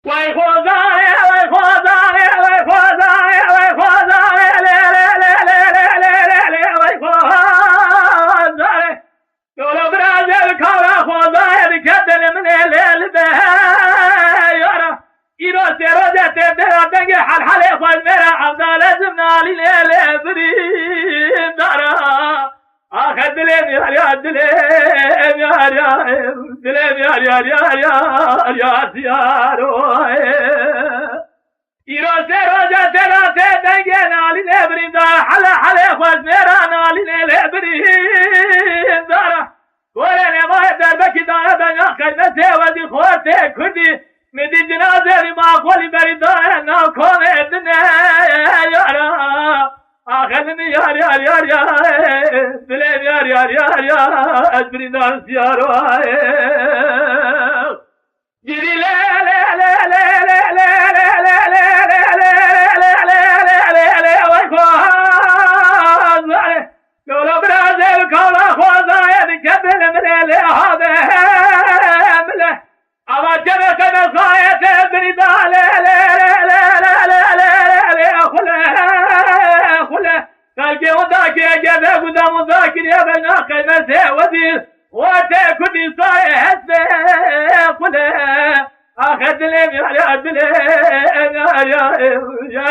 وای خدایا وای خدایا وای خدایا وای خدایا له له له له له له له وای خدایا دولا برازل کارا خدایا دیگه من له به یارا ایرو سرو جت درا دنگ حل حل خود میرا افضل زمنالی له بری دارا آخر دلم یار یار دلم یار یار دلم یار یار یار یار یار یار ایرو سرو جت درا دنگ نالی له بری دارا حل حل خود میرا نالی له بری دارا ولا نبغى دربك دارا دنيا قيمته ودي خوته كدي مدي جنازه ما قولي بريدان ناكون الدنيا يارا اخذني يار يار يار يار دلم يار يار يار يار بريدان يارو جري لا لا لا لا لا لا لا لا لا لا لا دولا برازيل كولا خوزايا بكبل من هذا مله أما جبك نصايا تبني بالي لا لا لا لا لا لا لا خله خله قلبي وذاك يا جبك قدام ذاك يا بناك المسيح ودير وتكوني صايا هسه خله أخذ لي يا يا دلي يا يا يا يا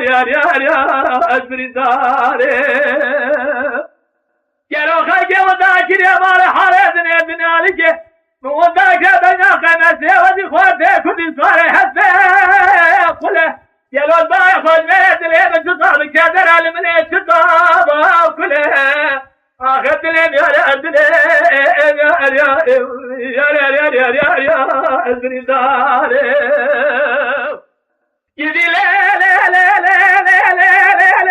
يا يا يا أجبري داري قالوا خلقي وذاكر يا مال حالتنا الدنيا لك وذاك بناك مسيح ودي خواتي كنت صاري حتى قله قالوا الباي خذ ميت لي بتصاب كدر على من التصاب كله اخذت لي يا دلي يا يا يا يا يا يا يا يا ازري داري يدي لا لا لا لا لا لا لا لا لا لا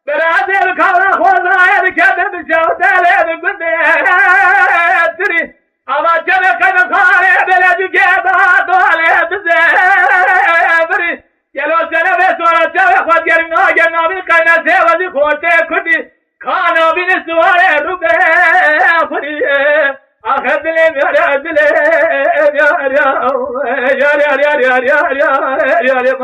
برازيل كولا خوزايا بكبر بشوتة لي بقدري أما جبك نصاري بلدي كيبا طالي بزيبري يلو سنة بسورة جوي خود قرمنا قرمنا بالقيمة سيوزي خوتي كدي كانوا بنسواري ربي فري أخذ لي يا دلي يا يا يا يا يا يا يا يا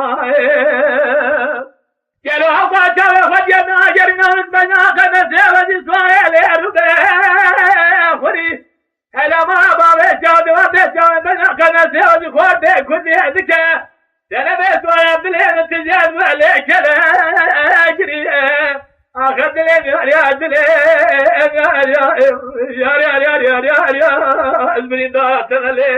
قالوا هبا جاوي خدينا جرنا بناك مسيوة إسرائيل ربي فري هلا ما بابي جاوي وبيجاوي بناك مسيوة خوتي كدي ذكا أنا بسوي بلين تجاد عليك لا أجري أخذ لي يا دلي يا يا يا يا يا يا يا البريدات غلي